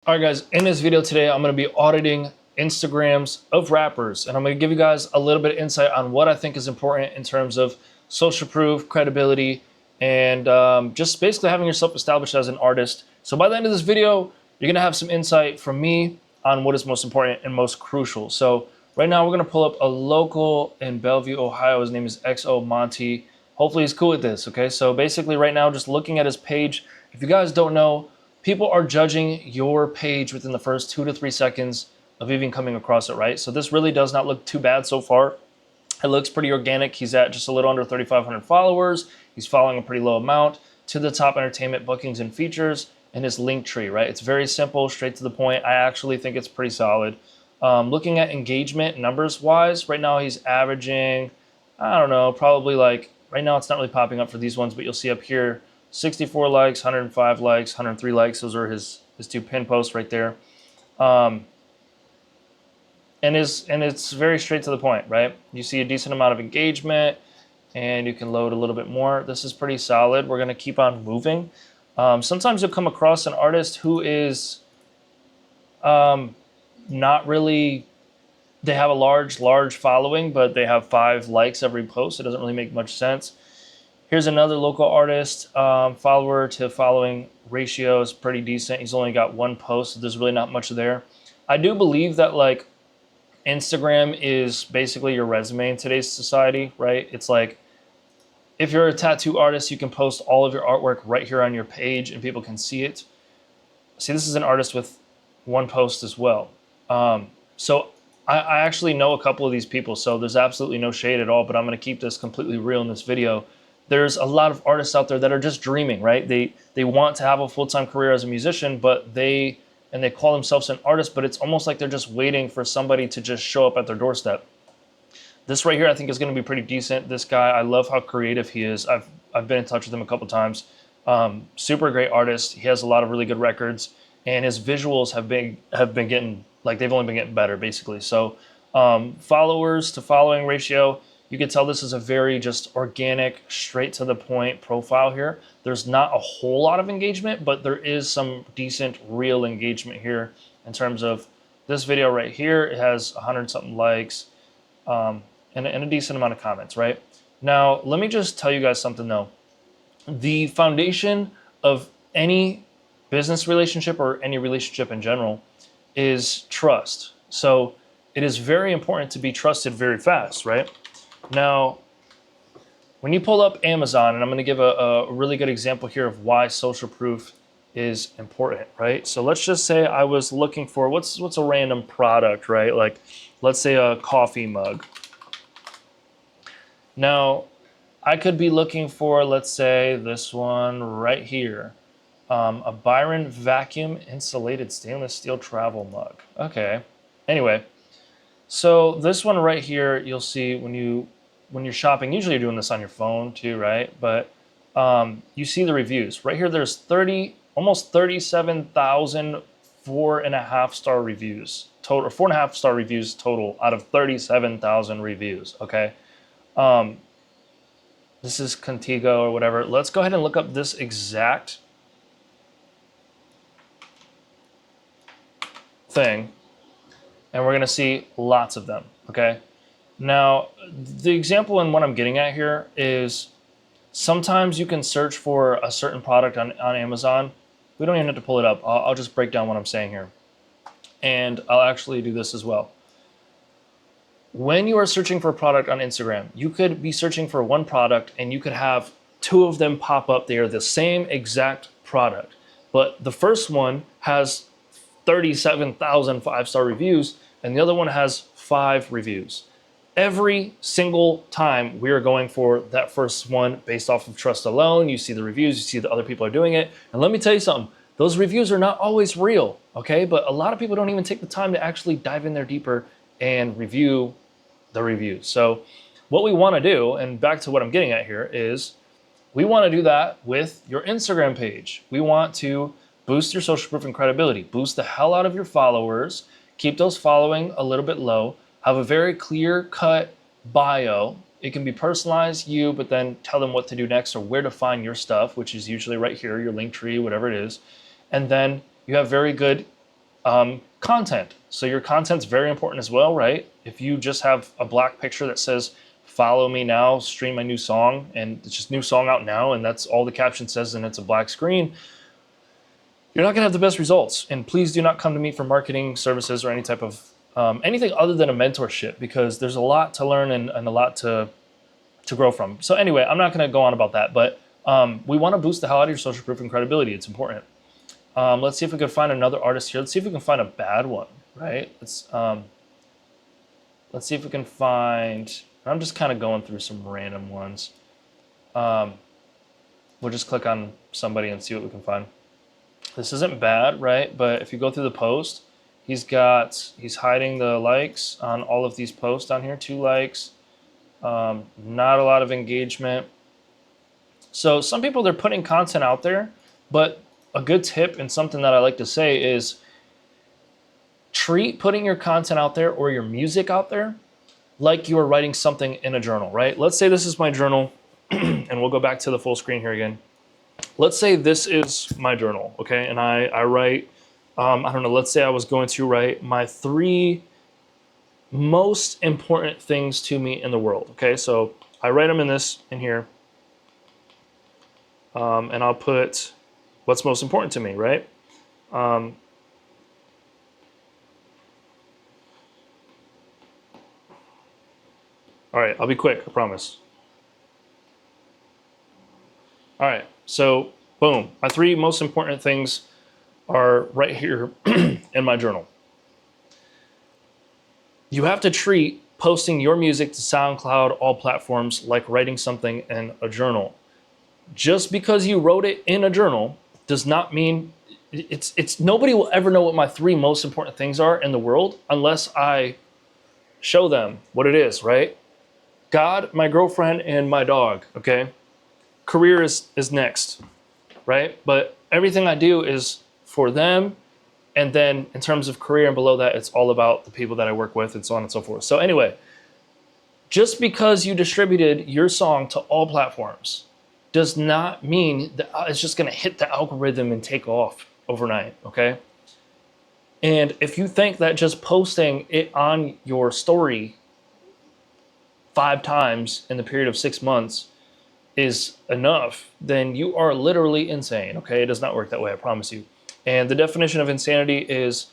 All right, guys, in this video today, I'm going to be auditing Instagrams of rappers, and I'm going to give you guys a little bit of insight on what I think is important in terms of social proof, credibility, and just basically having yourself established as an artist. So by the end of this video, you're going to have some insight from me on what is most important and most crucial. So right now, we're going to pull up a local in Bellevue, Ohio. His name is XO Monty. Hopefully he's cool with this, okay? So basically right now, just looking at his page, if you guys don't know, people are judging your page within the first 2 to 3 seconds of even coming across it, right? So this really does not look too bad so far. It looks pretty organic. He's at just a little under 3,500 followers. He's following a pretty low amount. To the top, entertainment, bookings, and features, and his link tree, right? It's very simple, straight to the point. I actually think it's pretty solid. Looking at engagement numbers-wise, right now he's averaging, I don't know, probably like, right now it's not really popping up for these ones, but you'll see up here, 64 likes, 105 likes, 103 likes. Those are his two pin posts right there. And it's very straight to the point, right? You see a decent amount of engagement, and you can load a little bit more. This is pretty solid. We're gonna keep on moving. Sometimes you'll come across an artist who is not really, they have a large following, but they have 5 likes every post. It doesn't really make much sense. Here's another local artist, follower to following ratio is pretty decent. He's only got 1 post, so there's really not much there. I do believe that like Instagram is basically your resume in today's society, right? It's like if you're a tattoo artist, you can post all of your artwork right here on your page and people can see it. See, this is an artist with 1 post as well. So I actually know a couple of these people, so there's absolutely no shade at all, but I'm gonna keep this completely real in this video. There's a lot of artists out there that are just dreaming, right? They want to have a full-time career as a musician, but they call themselves an artist, but it's almost like they're just waiting for somebody to just show up at their doorstep. This right here, I think, is going to be pretty decent. This guy, I love how creative he is. I've been in touch with him a couple times. Super great artist. He has a lot of really good records, and his visuals have been getting, like, they've only been getting better, basically. So followers to following ratio, you can tell this is a very just organic, straight to the point profile here. There's not a whole lot of engagement, but there is some decent real engagement here in terms of this video right here. It has 100 something likes and a decent amount of comments, right? Now, let me just tell you guys something though. The foundation of any business relationship or any relationship in general is trust. So it is very important to be trusted very fast, right? Now, when you pull up Amazon, and I'm going to give a really good example here of why social proof is important, right? So let's just say I was looking for what's a random product, right? Like, let's say a coffee mug. Now, I could be looking for, let's say, this one right here, a Byron vacuum insulated stainless steel travel mug. Okay. Anyway, so this one right here, you'll see when you're shopping, usually you're doing this on your phone too, right? But you see the reviews. Right here, there's almost 37,000 4.5-star reviews total, or 4.5-star reviews total out of 37,000 reviews, okay? This is Contigo or whatever. Let's go ahead and look up this exact thing, and we're gonna see lots of them, okay? Now, the example and what I'm getting at here is sometimes you can search for a certain product on Amazon. We don't even have to pull it up. I'll just break down what I'm saying here. And I'll actually do this as well. When you are searching for a product on Instagram, you could be searching for one product and you could have 2 of them pop up. They are the same exact product. But the first one has 37,000 5-star reviews and the other one has 5 reviews. Every single time we are going for that first one based off of trust alone. You see the reviews, you see that other people are doing it. And let me tell you something, those reviews are not always real, okay? But a lot of people don't even take the time to actually dive in there deeper and review the reviews. So what we wanna do, and back to what I'm getting at here, is we wanna do that with your Instagram page. We want to boost your social proof and credibility, boost the hell out of your followers, keep those following a little bit low, have a very clear-cut bio. It can be personalized, but then tell them what to do next or where to find your stuff, which is usually right here, your link tree, whatever it is. And then you have very good Content. So your content's very important as well, right? If you just have a black picture that says, follow me now, stream my new song, and it's just new song out now, and that's all the caption says, and it's a black screen, you're not gonna have the best results. And please do not come to me for marketing services or any type of anything other than a mentorship, because there's a lot to learn and a lot to grow from. So anyway, I'm not gonna go on about that, but we wanna boost the hell out of your social proof and credibility. It's important. Let's see if we can find another artist here. Let's see if we can find a bad one, right? Let's see if we can find, I'm just kind of going through some random ones. We'll just click on somebody and see what we can find. This isn't bad, right? But if you go through the post, he's hiding the likes on all of these posts down here, 2 likes, not a lot of engagement. So some people, they're putting content out there, but a good tip and something that I like to say is treat putting your content out there or your music out there like you are writing something in a journal, right? Let's say this is my journal, and we'll go back to the full screen here again. Let's say this is my journal, okay? And I write, I don't know, let's say I was going to write my 3 most important things to me in the world, okay? So I write them in here, and I'll put what's most important to me, right? All right, I'll be quick, I promise. All right, so boom, my 3 most important things are right here in my journal. You have to treat posting your music to SoundCloud, all platforms, like writing something in a journal. Just because you wrote it in a journal does not mean it's nobody will ever know what my 3 most important things are in the world unless I show them what it is, right? God, my girlfriend, and my dog, okay? Career is next, right? But everything I do is for them. And then in terms of career and below that, it's all about the people that I work with and so on and so forth. So anyway, just because you distributed your song to all platforms does not mean that it's just gonna hit the algorithm and take off overnight, okay? And if you think that just posting it on your story 5 times in the period of 6 months is enough, then you are literally insane, okay? It does not work that way, I promise you. And the definition of insanity is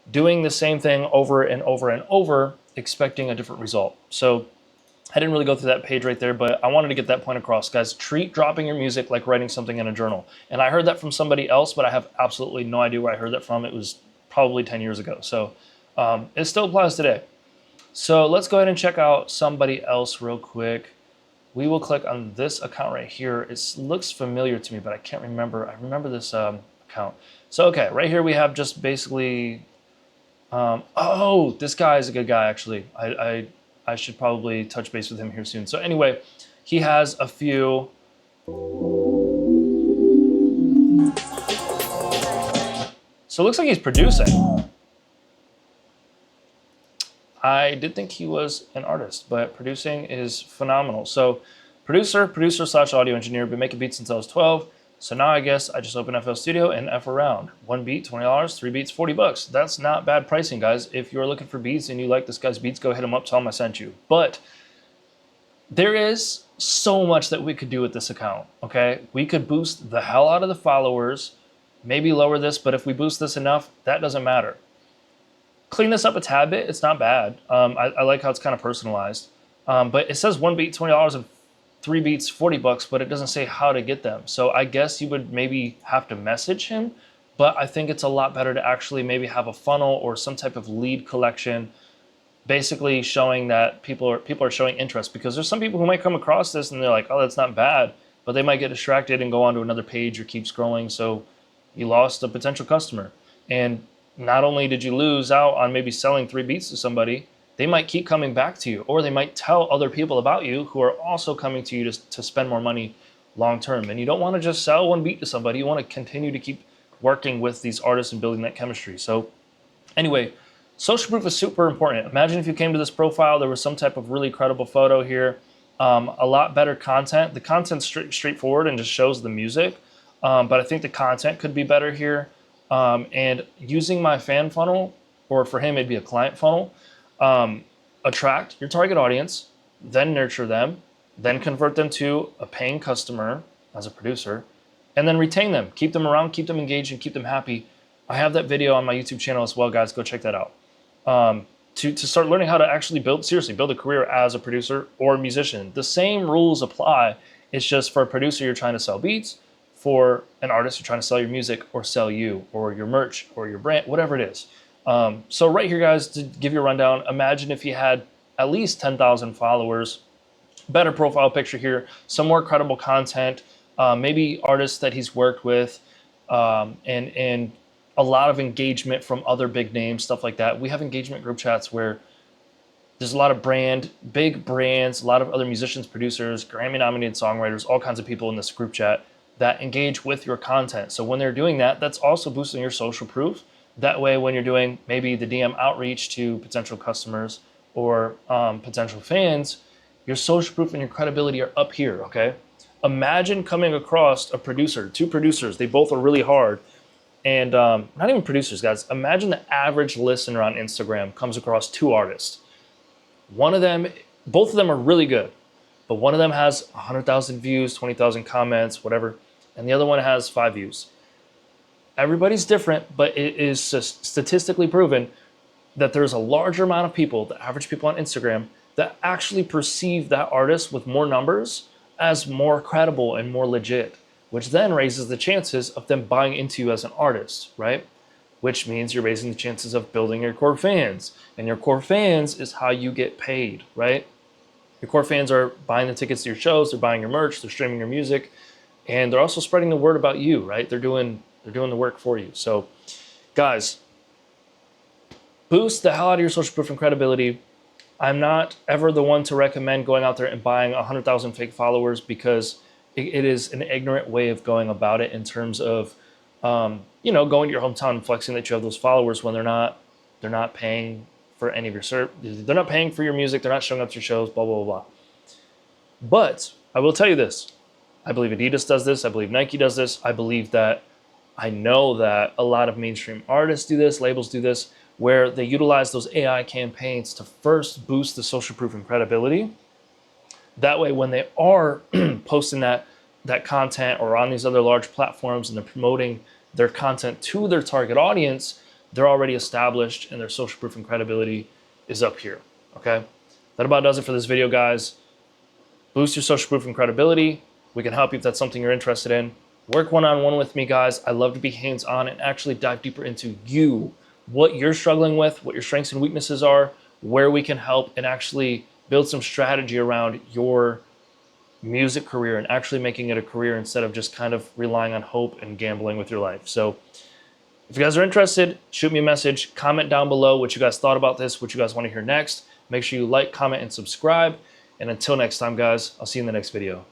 doing the same thing over and over and over, expecting a different result. So I didn't really go through that page right there, but I wanted to get that point across. Guys, treat dropping your music like writing something in a journal. And I heard that from somebody else, but I have absolutely no idea where I heard that from. It was probably 10 years ago. So it still applies today. So let's go ahead and check out somebody else real quick. We will click on this account right here. It looks familiar to me, but I can't remember. I remember this account. So, okay, right here we have just basically, oh, this guy is a good guy, actually. I should probably touch base with him here soon. So anyway, he has a few. So it looks like he's producing. I did think he was an artist, but producing is phenomenal. So producer/audio engineer, been making beats since I was 12. So now I guess I just open FL Studio and F around. 1 beat, $20, 3 beats, $40. That's not bad pricing, guys. If you're looking for beats and you like this guy's beats, go hit him up, tell him I sent you. But there is so much that we could do with this account, okay? We could boost the hell out of the followers, maybe lower this, but if we boost this enough, that doesn't matter. Clean this up a tad bit, it's not bad. I like how it's kind of personalized. But it says 1 beat, $20 and 3 beats, $40, but it doesn't say how to get them. So I guess you would maybe have to message him, but I think it's a lot better to actually maybe have a funnel or some type of lead collection, basically showing that people are showing interest, because there's some people who might come across this and they're like, oh, that's not bad, but they might get distracted and go on to another page or keep scrolling. So you lost a potential customer. And not only did you lose out on maybe selling 3 beats to somebody, they might keep coming back to you, or they might tell other people about you who are also coming to you to spend more money long term. And you don't want to just sell 1 beat to somebody. You want to continue to keep working with these artists and building that chemistry. So anyway, social proof is super important. Imagine if you came to this profile, there was some type of really credible photo here, a lot better content. The content's straightforward and just shows the music, but I think the content could be better here. And using my fan funnel, or for him, it'd be a client funnel, attract your target audience, then nurture them, then convert them to a paying customer as a producer, and then retain them, keep them around, keep them engaged, and keep them happy. I have that video on my YouTube channel as well, guys. Go check that out. To start learning how to actually build a career as a producer or musician. The same rules apply. It's just for a producer, you're trying to sell beats. For an artist, you're trying to sell your music or sell you or your merch or your brand, whatever it is. So right here, guys, to give you a rundown, imagine if you had at least 10,000 followers, better profile picture here, some more credible content, maybe artists that he's worked with, and a lot of engagement from other big names, stuff like that. We have engagement group chats where there's a lot of big brands, a lot of other musicians, producers, Grammy-nominated songwriters, all kinds of people in this group chat that engage with your content. So when they're doing that, that's also boosting your social proof. That way, when you're doing maybe the DM outreach to potential customers or potential fans, your social proof and your credibility are up here, okay? Imagine coming across a producer, two producers, they both are really hard, and not even producers, guys. Imagine the average listener on Instagram comes across two artists. One of them, both of them are really good, but one of them has 100,000 views, 20,000 comments, whatever, and the other one has 5 views. Everybody's different, but it is statistically proven that there's a larger amount of people, the average people on Instagram, that actually perceive that artist with more numbers as more credible and more legit, which then raises the chances of them buying into you as an artist, right? Which means you're raising the chances of building your core fans. And your core fans is how you get paid, right? Your core fans are buying the tickets to your shows, they're buying your merch, they're streaming your music, and they're also spreading the word about you, right? They're doing the work for you. So, guys, boost the hell out of your social proof and credibility. I'm not ever the one to recommend going out there and buying 100,000 fake followers, because it is an ignorant way of going about it in terms of, going to your hometown and flexing that you have those followers when they're not paying for any of your they're not paying for your music, they're not showing up to your shows, blah, blah, blah, blah. But I will tell you this. I believe Adidas does this. I believe Nike does this. I know that a lot of mainstream artists do this, labels do this, where they utilize those AI campaigns to first boost the social proof and credibility. That way, when they are posting that content or on these other large platforms and they're promoting their content to their target audience, they're already established and their social proof and credibility is up here, okay? That about does it for this video, guys. Boost your social proof and credibility. We can help you if that's something you're interested in. Work one-on-one with me, guys. I love to be hands-on and actually dive deeper into you, what you're struggling with, what your strengths and weaknesses are, where we can help, and actually build some strategy around your music career and actually making it a career instead of just kind of relying on hope and gambling with your life. So if you guys are interested, shoot me a message, comment down below what you guys thought about this, what you guys want to hear next. Make sure you like, comment, and subscribe. And until next time, guys, I'll see you in the next video.